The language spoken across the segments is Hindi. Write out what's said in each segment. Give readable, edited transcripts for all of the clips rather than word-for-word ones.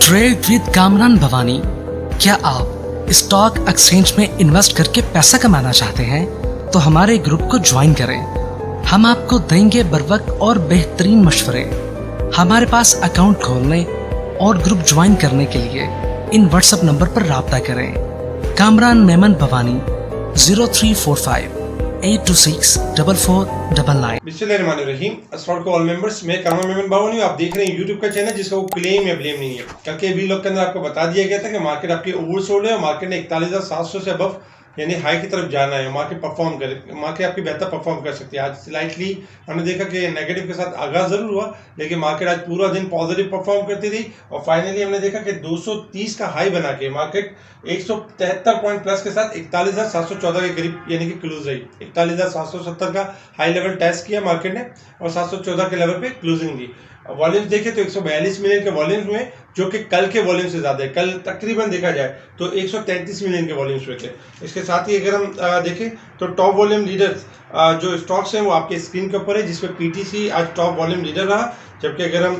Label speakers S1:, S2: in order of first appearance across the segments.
S1: Trade with Kamran Bhavani. क्या आप स्टॉक एक्सचेंज में इन्वेस्ट करके पैसा कमाना चाहते हैं तो हमारे ग्रुप को ज्वाइन करें। हम आपको देंगे बर वक्त और बेहतरीन मशवरे। हमारे पास अकाउंट खोलने और ग्रुप ज्वाइन करने के लिए इन व्हाट्सएप नंबर पर राब्ता करें। कामरान मेमन भवानी 0345 8264499।
S2: बिस्मिल्लाहिर्रहमानिर्रहीम। अस्सलाम वालेकुम ऑल मेंबर्स, मैं कामरान मेमन भवानी। आप देख रहे हैं यूट्यूब का चैनल जिसका वो क्लेम या ब्लेम नहीं है। कल के वीलॉग के अंदर आपको बता दिया गया था कि मार्केट आपकी ओवरसोल्ड है और मार्केट ने 41,700 से अबव यानी हाई की तरफ जाना है। मार्केट परफॉर्म करे, मार्केट आपकी बेहतर परफॉर्म कर सकती है। आज स्लाइटली हमने देखा कि नेगेटिव के साथ आगाज जरूर हुआ, लेकिन मार्केट आज पूरा दिन पॉजिटिव परफॉर्म करती रही और फाइनली हमने देखा कि 230 का हाई बना के मार्केट 173 पॉइंट प्लस के साथ 41,714 के करीब यानी कि क्लोज रही। 41,770 का हाई लेवल टेस्ट किया मार्केट ने और 714 के लेवल पे क्लोजिंग दी। वॉल्यूम्स देखें तो 142 मिलियन के वॉल्यूम्स हुए, जो कि कल के वॉल्यूम से ज्यादा है। कल तकरीबन देखा जाए तो 133 मिलियन के वॉल्यूम्स हुए थे। इसके साथ ही अगर हम देखें तो टॉप वॉल्यूम लीडर्स जो स्टॉक्स हैं वो आपके स्क्रीन के ऊपर है, जिसमें पीटीसी आज टॉप वॉल्यूम लीडर रहा। जबकि अगर हम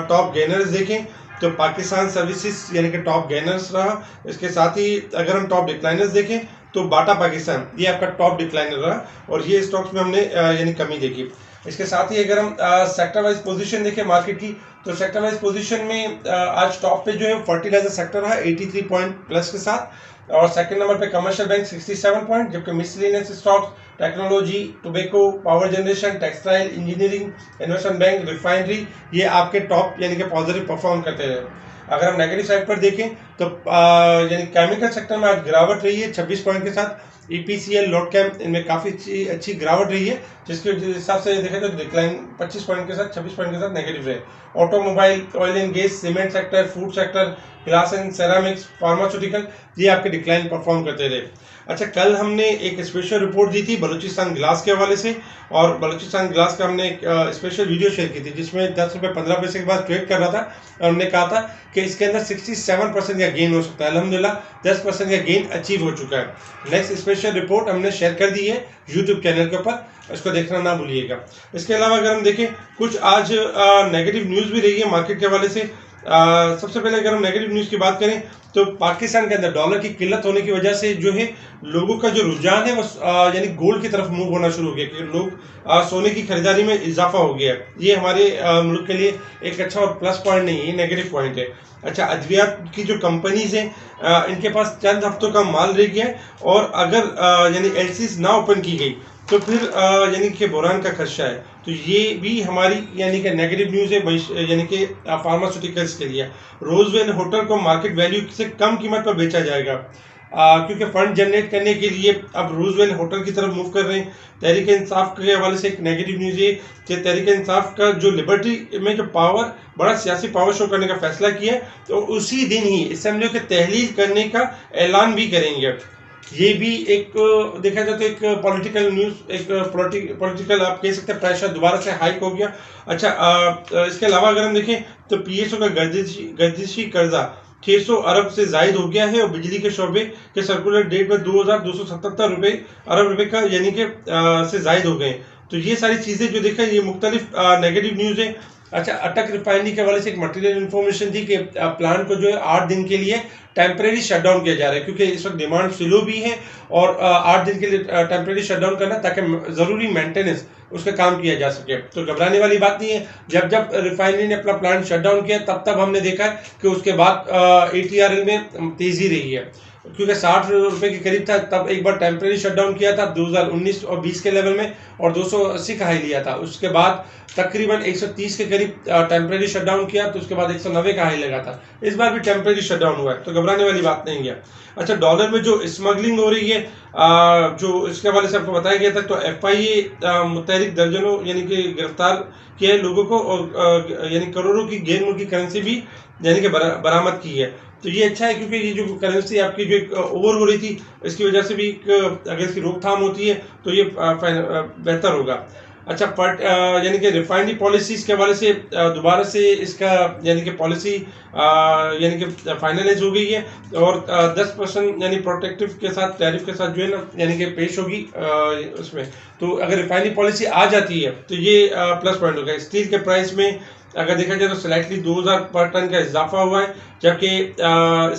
S2: टॉप गेनर्स देखें तो पाकिस्तान सर्विसेज यानी कि टॉप गेनर्स रहा। इसके साथ ही अगर हम टॉप डिक्लाइनर्स देखें तो बाटा पाकिस्तान ये आपका टॉप डिक्लाइनर रहा और ये स्टॉक्स में हमने यानी कमी देखी। इसके साथ ही अगर हम सेक्टर वाइज पोजीशन देखें मार्केट की तो सेक्टर वाइज पोजीशन में आज टॉप पे जो है फर्टिलाइजर सेक्टर रहा 83 पॉइंट प्लस के साथ और सेकंड नंबर पे कमर्शियल बैंक 67 पॉइंट, जबकि miscellaneous stocks technology, tobacco, power generation, textile, engineering, investment bank, refinery ये आपके टॉप यानी कि पॉजिटिव परफॉर्म करते रहे। अगर हम नेगेटिव साइड पर देखें तो यानी केमिकल सेक्टर में आज गिरावट रही है 26 पॉइंट के साथ। ईपीसीएल, लोड कैम्प इनमें काफ़ी अच्छी गिरावट रही है, जिसके हिसाब से देखें तो डिक्लाइन 25 पॉइंट के साथ 26 पॉइंट के साथ नेगेटिव रहे। Automobile, oil and gas, cement sector, food sector, glass and ceramics, pharmaceutical ये आपके डिक्लाइन परफॉर्म करते रहे। अच्छा, कल हमने एक स्पेशल रिपोर्ट दी थी बलूचिस्तान ग्लास के हवाले से और बलूचिस्तान ग्लास का हमने एक स्पेशल वीडियो शेयर की थी जिसमें 10 रुपये 15 पैसे के बाद ट्रेड कर रहा था और हमने कहा था कि इसके अंदर 67% का गेन हो सकता है। अल्हम्दुलिल्लाह 10% का गेन अचीव हो चुका है। नेक्स्ट स्पेशल रिपोर्ट हमने शेयर कर दी है यूट्यूब चैनल के ऊपर, इसको देखना ना भूलिएगा। इसके अलावा अगर हम देखें कुछ आज नेगेटिव न्यूज़ भी रही है मार्केट के हवाले से। सबसे पहले अगर हम नेगेटिव न्यूज़ की बात करें तो पाकिस्तान के अंदर डॉलर की किल्लत होने की वजह से जो है लोगों का जो रुझान है वो यानी गोल्ड की तरफ मूव होना शुरू हो गया, क्योंकि लोग सोने की खरीदारी में इजाफा हो गया है। ये हमारे मुल्क के लिए एक अच्छा और प्लस पॉइंट नहीं है, ये नेगेटिव पॉइंट है। अच्छा, अद्वियात की जो कंपनीज हैं इनके पास चंद हफ्तों का माल रह गया है और अगर यानी एलसीज ना ओपन की गई तो फिर यानी कि बुरान का खदशा है। तो ये भी हमारी यानी कि नेगेटिव न्यूज़ है यानी कि फार्मास्यूटिकल्स के लिए। रोजवेल होटल को मार्केट वैल्यू से कम कीमत पर बेचा जाएगा क्योंकि फंड जनरेट करने के लिए अब रोजवेल होटल की तरफ मूव कर रहे हैं। तहरीक इंसाफ के हवाले से एक नेगेटिव न्यूज़ है कि तहरीक इंसाफ का जो लिबर्टी में जो पावर बड़ा सियासी पावर शो करने का फैसला किया तो उसी दिन ही असेंबली के तहलील करने का ऐलान भी करेंगे। ये भी एक देखा जाए तो एक पॉलिटिकल न्यूज़, एक पॉलिटिकल आप कह सकते हैं प्रेशर दोबारा से हाइक हो गया। अच्छा, इसके अलावा अगर हम देखें तो पीएसओ का गर्दिशी कर्जा 600 अरब से जायद हो गया है और बिजली के शोबे के सर्कुलर डेट में 2,277 अरब रुपए का यानी कि से जायद हो गए। तो ये सारी चीज़ें जो देखा ये मुख्तलिफ नेगेटिव न्यूज़ है। अच्छा, अटक रिफाइनरी के हवाले से एक मटेरियल इन्फॉर्मेशन थी कि प्लांट को जो है 8 दिन के लिए टेम्परेरी शटडाउन किया जा रहा है क्योंकि इस वक्त डिमांड स्लो भी है और 8 दिन के लिए टेम्परेरी शटडाउन करना ताकि ज़रूरी मेंटेनेंस उसका काम किया जा सके। तो घबराने वाली बात नहीं है। जब जब रिफाइनरी ने अपना प्लांट शटडाउन किया तब हमने देखा कि उसके बाद ATRL में तेज़ी रही है क्योंकि 60 रुपए के करीब था, तब एक बार टेम्परेरी शटडाउन किया था 2019 और 20 के लेवल में और 280 का हाई लिया था। उसके बाद तकरीबन 130 के करीब टेम्परेरी शटडाउन किया तो उसके बाद 190 का हाई लगा था। इस बार भी टेम्परेरी शटडाउन हुआ है, तो घबराने वाली बात नहीं है। अच्छा, डॉलर में जो स्मगलिंग हो रही है जो इसके हवाले से आपको बताया गया था तो FIA मुतहरिक दर्जनों यानी कि गिरफ्तार किया है लोगों को और यानी करोड़ों की गैर मुल्की करेंसी भी यानी कि बरामद की है। तो ये अच्छा है क्योंकि ये जो करेंसी आपकी जो ओवर हो रही थी इसकी वजह से भी अगर इसकी रोकथाम होती है तो ये बेहतर होगा। अच्छा, यानी कि रिफाइनरी पॉलिसीज के हवाले से दोबारा से इसका यानी कि पॉलिसी यानी कि फाइनलाइज हो गई है और 10% यानी प्रोटेक्टिव के साथ टैरिफ के साथ जो है ना यानी कि पेश होगी उसमें। तो अगर रिफाइनरी पॉलिसी आ जाती है तो ये प्लस पॉइंट होगा। स्टील के प्राइस में अगर देखा जाए तो स्लाइटली 2000 पर टन का इजाफा हुआ है, जबकि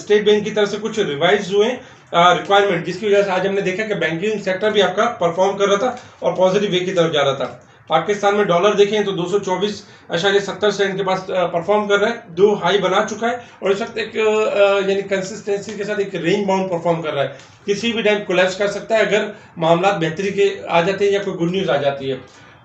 S2: स्टेट बैंक की तरफ से कुछ रिवाइज हुए रिक्वायरमेंट, जिसकी वजह से आज हमने देखा कि बैंकिंग सेक्टर भी आपका परफॉर्म कर रहा था और पॉजिटिव वे की तरफ जा रहा था। पाकिस्तान में डॉलर देखें तो 224.70 सेंट के पास परफॉर्म कर रहा है, 2 हाई बना चुका है और इस वक्त एक यानी कंसिस्टेंसी के साथ एक रेंज बाउंड परफॉर्म कर रहा है। किसी भी टाइम कोलैप्स कर सकता है अगर मामला बेहतरी के आ जाते हैं या कोई गुड न्यूज़ आ जाती है।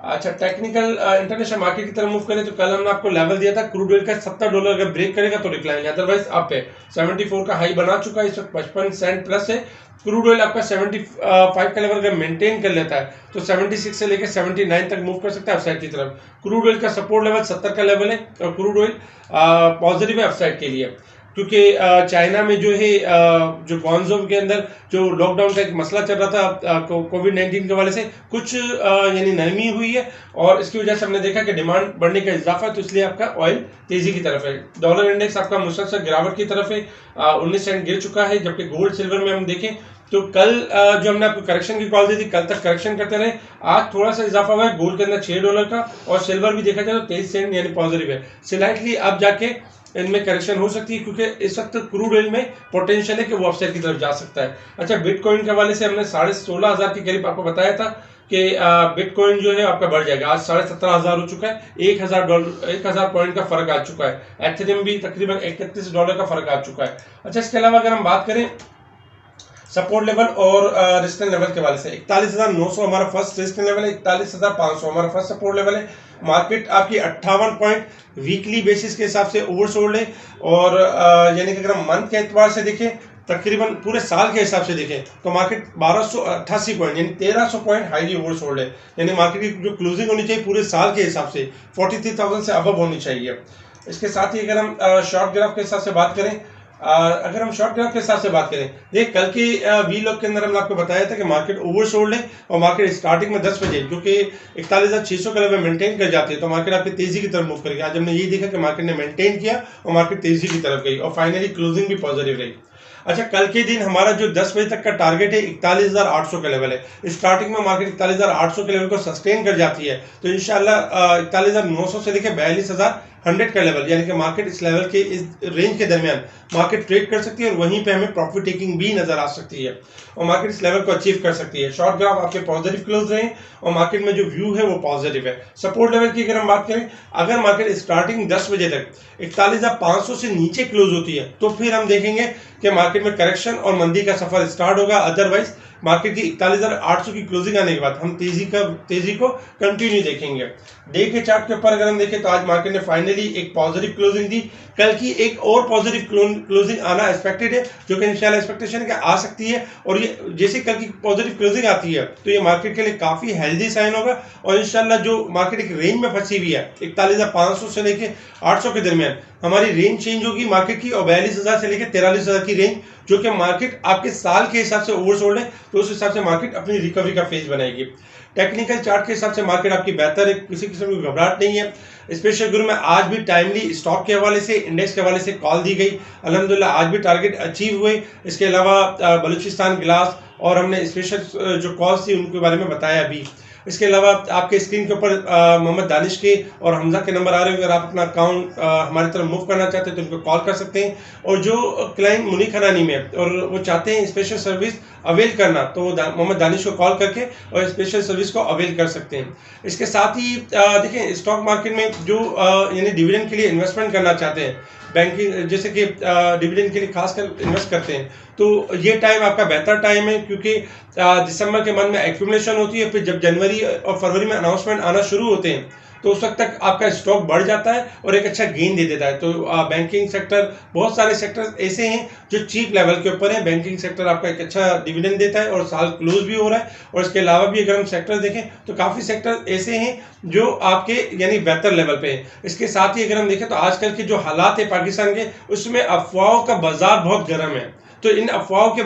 S2: अच्छा, टेक्निकल इंटरनेशनल मार्केट की तरफ मूव करें तो कल हमने आपको लेवल दिया था क्रूड ऑयल का $70 अगर ब्रेक करेगा तो डिक्लाइन, अदरवाइज अप है। 74 का हाई बना चुका है, इस वक्त 55 सेंट प्लस है। क्रूड ऑयल आपका 75 का लेवल अगर मेंटेन कर लेता है तो 76 से लेकर 79 तक मूव कर सकता है अपसाइड की तरफ। क्रूड ऑयल का सपोर्ट लेवल 70 का लेवल है और क्रूड ऑयल पॉजिटिव है अपसाइड के लिए, क्योंकि चाइना में जो है जो ग्वांगझो के अंदर जो लॉकडाउन का एक मसला चल रहा था कोविड-19 के वाले से कुछ यानी नरमी हुई है और इसकी वजह से हमने देखा कि डिमांड बढ़ने का इजाफा है, तो इसलिए आपका ऑयल तेजी की तरफ है। डॉलर इंडेक्स आपका मुसलसल गिरावट की तरफ है, 19 सेंट गिर चुका है, जबकि गोल्ड सिल्वर में हम देखें तो कल जो हमने आपको करेक्शन की कॉल दी थी, कल तक करेक्शन करते रहे, आज थोड़ा सा इजाफा हुआ है गोल्ड के अंदर $6 का और सिल्वर भी देखा जाए तो 23 सेंट यानी पॉजिटिव है। स्लाइटली अब जाके इनमें करेक्शन हो सकती है क्योंकि इस वक्त क्रूड ऑयल में पोटेंशियल है कि वो अपसाइड की तरफ जा सकता है। अच्छा, बिटकॉइन के हवाले से हमने 16,500 के करीब आपको बताया था कि बिटकॉइन जो है आपका बढ़ जाएगा, आज 17,500 हो चुका है, $1,000 पॉइंट का फर्क आ चुका है। एथेरियम भी तकरीबन $31 का फर्क आ चुका है। अच्छा, इसके अलावा अगर हम बात करें सपोर्ट लेवल और रेजिस्टेंस लेवल के हवाले से, 41,900 हमारा फर्स्ट रेजिस्टेंस लेवल है, 41,500 हमारा फर्स्ट सपोर्ट लेवल है। मार्केट आपकी 58 पॉइंट वीकली बेसिस के हिसाब से ओवरसोल्ड है और यानी कि अगर हम मंथ के एतबार से देखें, तकरीबन पूरे साल के हिसाब से देखें तो मार्केट 1288 पॉइंट यानी 1300 पॉइंट हाईली ओवरसोल्ड है। यानी मार्केट की जो क्लोजिंग होनी चाहिए पूरे साल के हिसाब से 43,000 से अबव होनी चाहिए। इसके साथ ही अगर हम शॉर्ट ग्राफ के हिसाब से बात करें, अगर हम शॉर्ट ग्राफ के हिसाब से बात करें, देख कल के वी लॉग के अंदर हमने आपको बताया था कि मार्केट ओवरसोल्ड है और मार्केट स्टार्टिंग में 10 बजे जो कि 41,600 का लेवल मेंटेन कर जाती है तो मार्केट आपकी तेजी की तरफ मूव करेगी। आज हमने ये देखा कि मार्केट ने मेंटेन किया और मार्केट तेजी की तरफ गई और फाइनली क्लोजिंग भी पॉजिटिव रही। अच्छा, कल के दिन हमारा जो 10 बजे तक का टारगेट है 41,800 का लेवल है। स्टार्टिंग में मार्केट 41,800 के लेवल को सस्टेन कर जाती है तो इंशाल्लाह 41,900 से लेकर 42,100 का लेवल यानी कि मार्केट इस लेवल के इस रेंज के दरमियान मार्केट ट्रेड कर सकती है और वहीं पे हमें प्रॉफिट टेकिंग भी नजर आ सकती है और मार्केट इस लेवल को अचीव कर सकती है। शॉर्ट ग्राफ आपके पॉजिटिव क्लोज रहे और मार्केट में जो व्यू है वो पॉजिटिव है। सपोर्ट लेवल की अगर हम बात करें, अगर मार्केट स्टार्टिंग 10 बजे तक 41,500 से नीचे क्लोज होती है तो फिर हम देखेंगे कि मार्केट में करेक्शन और मंदी का सफर स्टार्ट होगा। अदरवाइज मार्केट की 41,800 की क्लोजिंग आने के बाद हम तेजी को कंटिन्यू देखेंगे। डे के चार्ट के ऊपर अगर हम देखें तो आज मार्केट ने फाइनली एक पॉजिटिव क्लोजिंग दी, कल की एक और पॉजिटिव क्लोजिंग आना एक्सपेक्टेड है जो कि इंशाल्लाह एक्सपेक्टेशन के आ सकती है और ये जैसे कल की पॉजिटिव क्लोजिंग आती है तो ये मार्केट के लिए काफी हेल्दी साइन होगा और इंशाल्लाह जो मार्केट एक रेंज में फंसी हुई है 41,500 से लेकर 800 के दरमियान हमारी रेंज चेंज होगी मार्केट की और 42,000 से लेकर 43,000 की रेंज जो कि मार्केट आपके साल के हिसाब से ओवरसोल्ड है तो उस हिसाब से मार्केट अपनी रिकवरी का फेज बनाएगी। टेक्निकल चार्ट के हिसाब से मार्केट आपकी बेहतर है, किसी किस्म की घबराहट नहीं है। स्पेशल गुरु में आज भी टाइमली स्टॉक के हवाले से इंडेक्स के हवाले से कॉल दी गई, अल्हम्दुलिल्लाह आज भी टारगेट अचीव हुए। इसके अलावा बलूचिस्तान ग्लास और हमने स्पेशल जो कॉल्स थी उनके बारे में बताया भी। इसके अलावा आपके स्क्रीन के ऊपर मोहम्मद दानिश के और हमजा के नंबर आ रहे हैं, अगर आप अपना अकाउंट हमारी तरफ मूव करना चाहते हैं तो उनको कॉल कर सकते हैं और जो क्लाइंट मुनीक हनानी में और वो चाहते हैं स्पेशल सर्विस अवेल करना तो मोहम्मद दानिश को कॉल करके और स्पेशल सर्विस को अवेल कर सकते हैं। इसके साथ ही देखें स्टॉक मार्केट में जो यानी डिविडेंड के लिए इन्वेस्टमेंट करना चाहते हैं, बैंकिंग जैसे कि डिविडेंड के लिए खासकर इन्वेस्ट करते हैं तो ये टाइम आपका बेहतर टाइम है क्योंकि दिसंबर के मंथ में एक्यूमुलेशन होती है, फिर जब जनवरी और फरवरी में अनाउंसमेंट आना शुरू होते हैं तो उस वक्त तक आपका स्टॉक बढ़ जाता है और एक अच्छा गेन दे देता है। तो बैंकिंग सेक्टर, बहुत सारे सेक्टर ऐसे हैं जो चीप लेवल के ऊपर है। बैंकिंग सेक्टर आपका एक अच्छा डिविडेंड देता है और साल क्लोज भी हो रहा है और इसके अलावा भी अगर हम सेक्टर देखें तो काफ़ी सेक्टर ऐसे हैं जो आपके यानी बेहतर लेवल पे है। इसके साथ ही अगर हम देखें तो आजकल के जो हालात है पाकिस्तान के उसमें अफवाहों का बाजार बहुत गर्म है तो इन अफवाहों के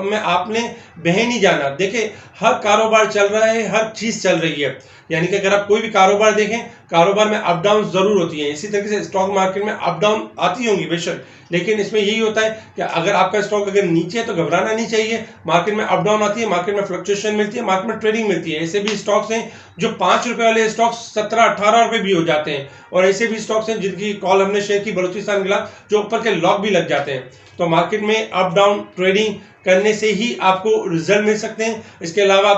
S2: में आपने बह नहीं जाना। देखिए हर कारोबार चल रहा है, हर चीज़ चल रही है, यानी कि अगर आप कोई भी कारोबार देखें, कारोबार में अप डाउन जरूर होती है। इसी तरीके से स्टॉक मार्केट में अप डाउन आती होंगी बेशक, लेकिन इसमें यही होता है कि अगर आपका स्टॉक अगर नीचे है तो घबराना नहीं चाहिए। मार्केट में अप डाउन आती है, मार्केट में फ्लक्चुएशन मिलती है, मार्केट में ट्रेडिंग मिलती है। ऐसे भी स्टॉक्स हैं जो 5 रुपए वाले स्टॉक्स 17-18 रुपए भी हो जाते हैं, और ऐसे भी स्टॉक्स हैं जिनकी कॉल हमने शेयर की बलूचिस्तान गिलास, जो ऊपर के लॉक भी लग जाते हैं। तो मार्केट में अप डाउन ट्रेडिंग करने से ही आपको रिजल्ट मिल सकते हैं। इसके अलावा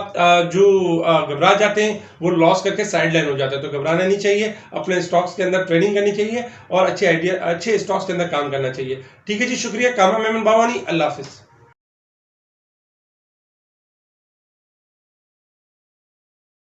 S2: जो घबरा जाते हैं वो लॉस करके साइड लाइन हो जाते हैं। तो घबराना नहीं चाहिए, अपने स्टॉक्स के अंदर ट्रेडिंग करनी चाहिए और अच्छे स्टॉक्स के अंदर काम करना चाहिए। ठीक है जी, शुक्रिया। कामरान मेमन बावानी, अल्लाह हाफिज।